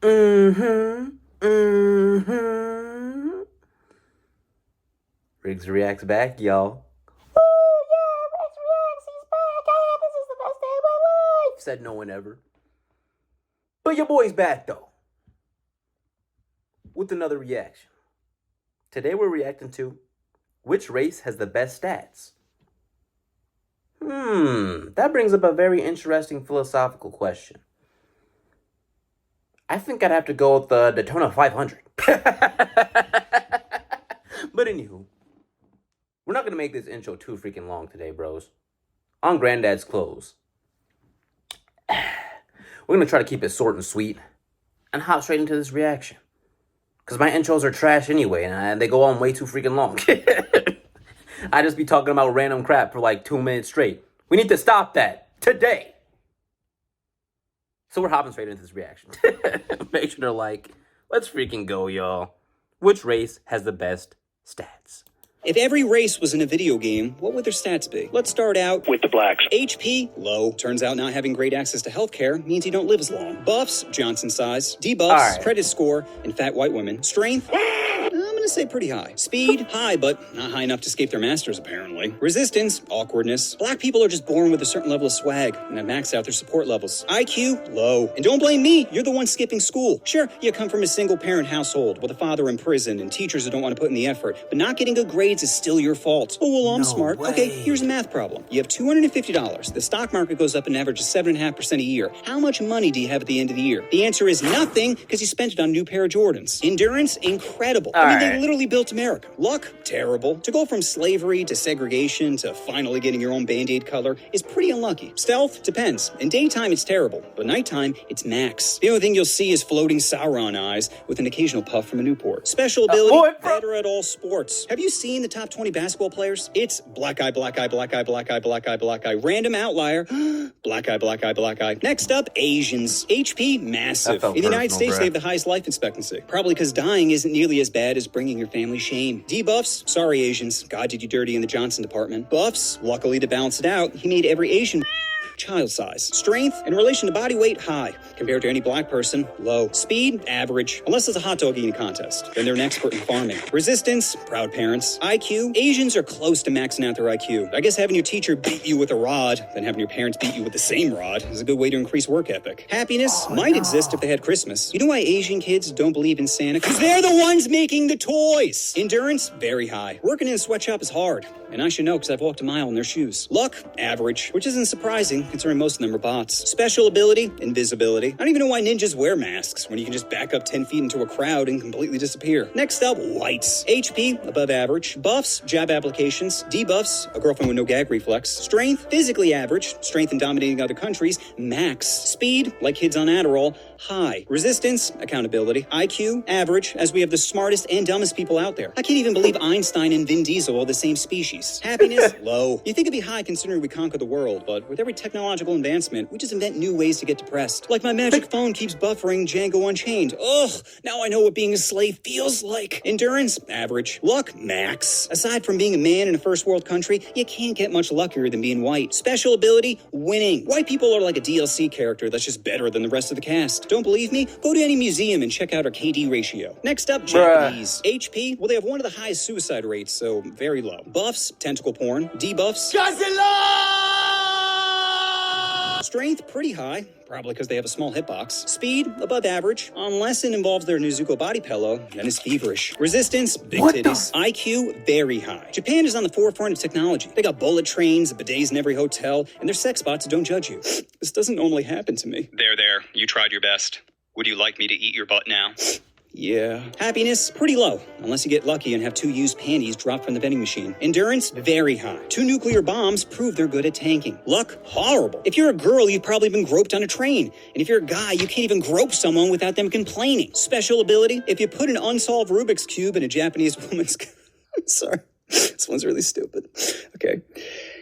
Mm-hmm. Mm-hmm. Riggs reacts back, y'all. Oh yeah, Riggs reacts. He's back. Ah, this is the best day of my life. Said no one ever. But your boy's back though, with another reaction. Today we're reacting to which race has the best stats. That brings up a very interesting philosophical question. I think I'd have to go with the Daytona 500. But anywho, we're not gonna make this intro too freaking long today, bros. On Granddad's clothes, we're gonna try to keep it short and sweet and hop straight into this reaction. Because my intros are trash anyway, and they go on way too freaking long. I just be talking about random crap for like 2 minutes straight. We need to stop that today. So we're hopping straight into this reaction. Make sure to like, let's freaking go, y'all. Which race has the best stats? If every race was in a video game, what would their stats be? Let's start out with the blacks. HP, low. Turns out not having great access to healthcare means you don't live as long. Buffs, Johnson size. Debuffs, right. credit score, and fat white women. Strength, I'm gonna say pretty high. Speed, high, but not high enough to escape their masters, apparently. Resistance, awkwardness. Black people are just born with a certain level of swag, and have maxed out their support levels. IQ, low. And don't blame me, you're the one skipping school. Sure, you come from a single-parent household with a father in prison and teachers who don't want to put in the effort, but not getting good grades is still your fault. Oh, well, I'm smart. way. Okay, here's a math problem. You have $250. The stock market goes up an average of 7.5% a year. How much money do you have at the end of the year? The answer is nothing, because you spent it on a new pair of Jordans. Endurance, incredible. They literally built America. Luck, terrible. To go from slavery to segregation to finally getting your own Band-Aid color is pretty unlucky. Stealth, depends. In daytime, it's terrible, but nighttime, it's max. The only thing you'll see is floating Sauron eyes with an occasional puff from a Newport. Special ability, better at all sports. Have you seen the top 20 basketball players? It's black eye, black eye, black eye, black eye, black eye, black eye, random outlier, black eye, black eye, black eye. Next up, Asians. HP, massive. In the United States, they have the highest life expectancy. Probably because dying isn't nearly as bad as bringing your family shame. Debuffs, sorry Asians, God did you dirty in the Johnson department. Buffs, luckily to balance it out, he made every Asian child size. Strength, in relation to body weight, high. Compared to any black person, low. Speed, average. Unless it's a hot dog eating contest. Then they're an expert in farming. Resistance, proud parents. IQ, Asians are close to maxing out their IQ. I guess having your teacher beat you with a rod, then having your parents beat you with the same rod, is a good way to increase work ethic. Happiness might exist if they had Christmas. You know why Asian kids don't believe in Santa? Because they're the ones making the toys! Endurance, very high. Working in a sweatshop is hard. And I should know because I've walked a mile in their shoes. Luck, average, which isn't surprising considering most of them are bots. Special ability, invisibility. I don't even know why ninjas wear masks when you can just back up 10 feet into a crowd and completely disappear. Next up, whites. HP, above average. Buffs, jab applications. Debuffs, a girlfriend with no gag reflex. Strength, physically average. Strength in dominating other countries, max. Speed, like kids on Adderall, high. Resistance, accountability. IQ, average, as we have the smartest and dumbest people out there. I can't even believe Einstein and Vin Diesel are the same species. Happiness, low. You think it'd be high considering we conquer the world, but with every technological advancement, we just invent new ways to get depressed. Like my magic phone keeps buffering Django Unchained. Ugh, now I know what being a slave feels like. Endurance, average. Luck, max. Aside from being a man in a first world country, you can't get much luckier than being white. Special ability, winning. White people are like a DLC character that's just better than the rest of the cast. Don't believe me? Go to any museum and check out our KD ratio. Next up, Japanese. HP, well, they have one of the highest suicide rates, so very low. Buffs, tentacle porn. Debuffs, strength, pretty high. Probably because they have a small hitbox. Speed, above average. Unless it involves their Nezuko body pillow, then it's feverish. Resistance, big titties. IQ, very high. Japan is on the forefront of technology. They got bullet trains, bidets in every hotel, and their sex bots don't judge you. This doesn't normally happen to me. There. You tried your best. Would you like me to eat your butt now? Yeah. Happiness, pretty low, unless you get lucky and have 2 used panties dropped from the vending machine. Endurance, very high. 2 nuclear bombs prove they're good at tanking. Luck, horrible. If you're a girl, you've probably been groped on a train. And if you're a guy, you can't even grope someone without them complaining. Special ability, if you put an unsolved Rubik's Cube in a Japanese woman's... I'm sorry. This one's really stupid. Okay.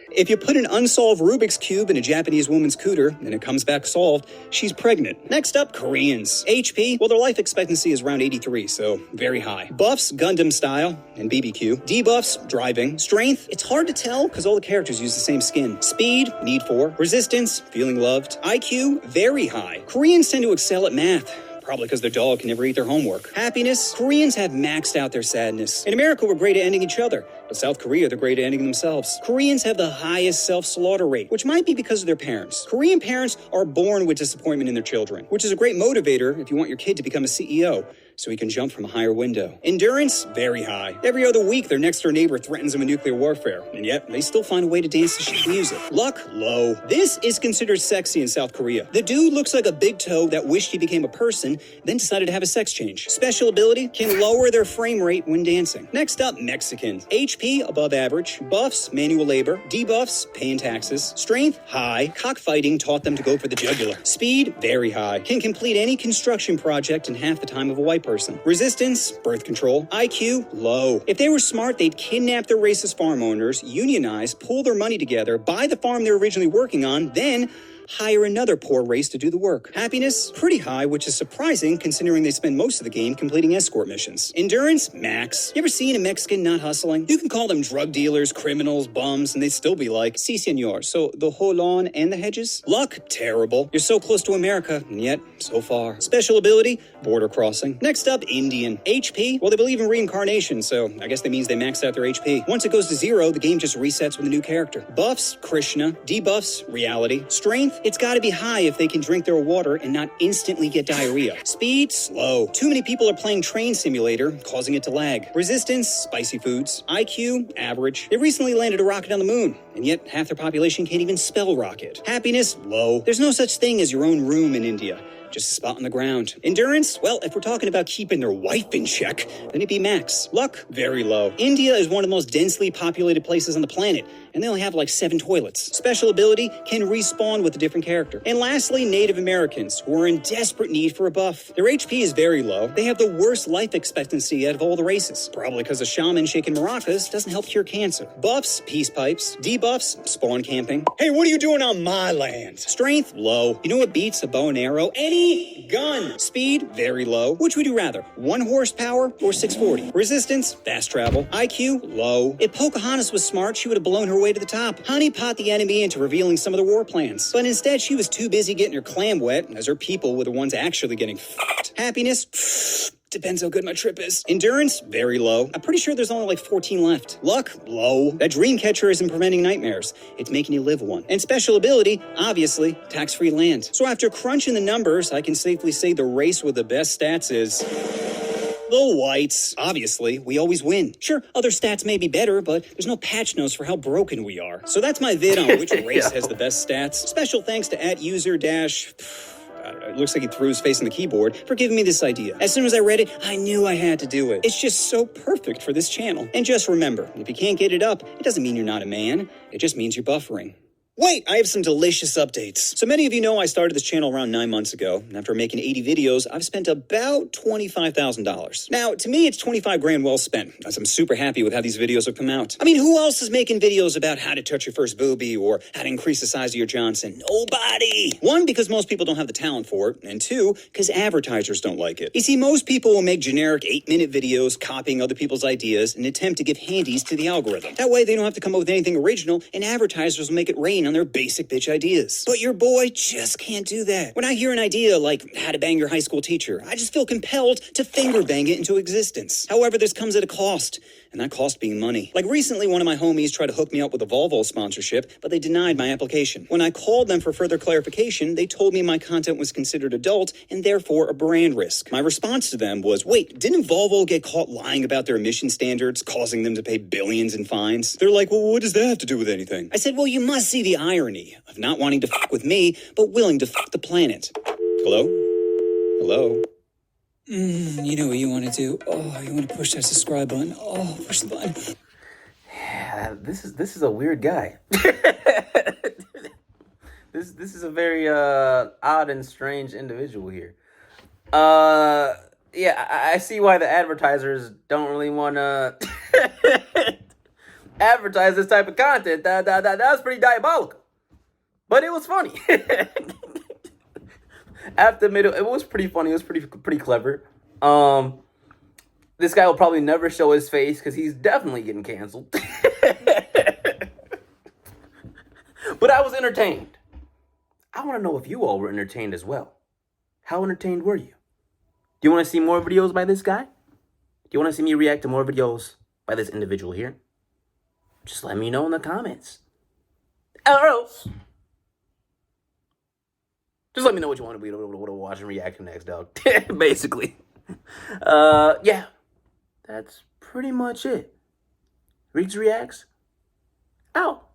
If you put an unsolved Rubik's Cube in a Japanese woman's cooter and it comes back solved, she's pregnant. Next up, Koreans. HP, well, their life expectancy is around 83, so very high. Buffs, Gundam style, and BBQ. Debuffs, driving. Strength, it's hard to tell because all the characters use the same skin. Speed, need for. Resistance, feeling loved. IQ, very high. Koreans tend to excel at math. probably because their dog can never eat their homework. Happiness? Koreans have maxed out their sadness. In America, we're great at ending each other. But South Korea, they're great at ending themselves. Koreans have the highest self-slaughter rate, which might be because of their parents. Korean parents are born with disappointment in their children, which is a great motivator if you want your kid to become a CEO, so he can jump from a higher window. Endurance? Very high. Every other week, their next-door neighbor threatens them with nuclear warfare, and yet they still find a way to dance to sheet music. Luck? Low. This is considered sexy in South Korea. The dude looks like a big toe that wished he became a person, then decided to have a sex change. Special ability? Can lower their frame rate when dancing. Next up, Mexicans. HP? Above average. Buffs? Manual labor. Debuffs? Paying taxes. Strength? High. Cockfighting taught them to go for the jugular. Speed? Very high. Can complete any construction project in half the time of a white person. Resistance? Birth control. IQ? Low. If they were smart, they'd kidnap their racist farm owners, unionize, pool their money together, buy the farm they're originally working on, then hire another poor race to do the work. Happiness? Pretty high, which is surprising considering they spend most of the game completing escort missions. Endurance? Max. You ever seen a Mexican not hustling? You can call them drug dealers, criminals, bums, and they'd still be like, si, senor. So the whole lawn and the hedges? Luck? Terrible. You're so close to America, and yet so far. Special ability? Border crossing. Next up, Indian. HP? Well, they believe in reincarnation, so I guess that means they maxed out their HP. Once it goes to 0, the game just resets with a new character. Buffs? Krishna. Debuffs? Reality. Strength? It's gotta be high if they can drink their water and not instantly get diarrhea. Speed? Slow. Too many people are playing Train Simulator, causing it to lag. Resistance? Spicy foods. IQ? Average. They recently landed a rocket on the moon, and yet half their population can't even spell rocket. Happiness? Low. There's no such thing as your own room in India. Just a spot on the ground. Endurance? Well, if we're talking about keeping their wife in check, then it'd be max. Luck? Very low. India is one of the most densely populated places on the planet, and they only have like 7 toilets. Special ability? Can respawn with a different character. And lastly, Native Americans, who are in desperate need for a buff. Their HP is very low. They have the worst life expectancy out of all the races. Probably because a shaman shaking maracas doesn't help cure cancer. Buffs? Peace pipes. Debuffs? Spawn camping. Hey, what are you doing on my land? Strength? Low. You know what beats a bow and arrow? Any gun. Speed? Very low. Which would you rather? 1 horsepower or 640? Resistance? Fast travel. IQ? Low. If Pocahontas was smart, she would have blown her way to the top. Honey pot the enemy into revealing some of their war plans. But instead, she was too busy getting her clam wet, as her people were the ones actually getting fucked. Happiness? Depends how good my trip is. Endurance? Very low. I'm pretty sure there's only like 14 left. Luck? Low. That dream catcher isn't preventing nightmares. It's making you live one. And special ability? Obviously, tax-free land. So after crunching the numbers, I can safely say the race with the best stats is the whites. Obviously, we always win. Sure, other stats may be better, but there's no patch notes for how broken we are. So that's my vid on which race has the best stats. Special thanks to @user- it looks like he threw his face on the keyboard for giving me this idea. As soon as I read it, I knew I had to do it. It's just so perfect for this channel. And just remember, if you can't get it up, it doesn't mean you're not a man. It just means you're buffering. Wait, I have some delicious updates. So many of you know I started this channel around 9 months ago, and after making 80 videos, I've spent about $25,000. Now, to me, it's 25 grand well spent, as I'm super happy with how these videos have come out. I mean, who else is making videos about how to touch your first boobie or how to increase the size of your Johnson? Nobody! 1, because most people don't have the talent for it, and 2, because advertisers don't like it. You see, most people will make generic 8-minute videos copying other people's ideas and attempt to give handies to the algorithm. That way, they don't have to come up with anything original, and advertisers will make it rain on their basic bitch ideas. But your boy just can't do that. When I hear an idea like how to bang your high school teacher, I just feel compelled to finger bang it into existence. However, this comes at a cost, and that cost being money. Like recently, one of my homies tried to hook me up with a Volvo sponsorship, but they denied my application. When I called them for further clarification, they told me my content was considered adult and therefore a brand risk. My response to them was, wait, didn't Volvo get caught lying about their emission standards, causing them to pay billions in fines? They're like, well, what does that have to do with anything? I said, well, you must see the irony of not wanting to fuck with me, but willing to fuck the planet. Hello? Hello? You know what you want to do? Oh, you want to push that subscribe button? Oh, push the button. Yeah, this is a weird guy. This is a very odd and strange individual here. Yeah, I see why the advertisers don't really want to advertise this type of content. That was pretty diabolical. But it was funny. After middle, it was pretty funny. It was pretty clever. This guy will probably never show his face because he's definitely getting canceled. But I was entertained. I want to know if you all were entertained as well. How entertained were you? Do you want to see more videos by this guy? Do you want to see me react to more videos by this individual here? Just let me know in the comments. Or else, just let me know what you want to be able to watch and react to next, dog. Basically. Yeah. That's pretty much it. Reeks Reacts out.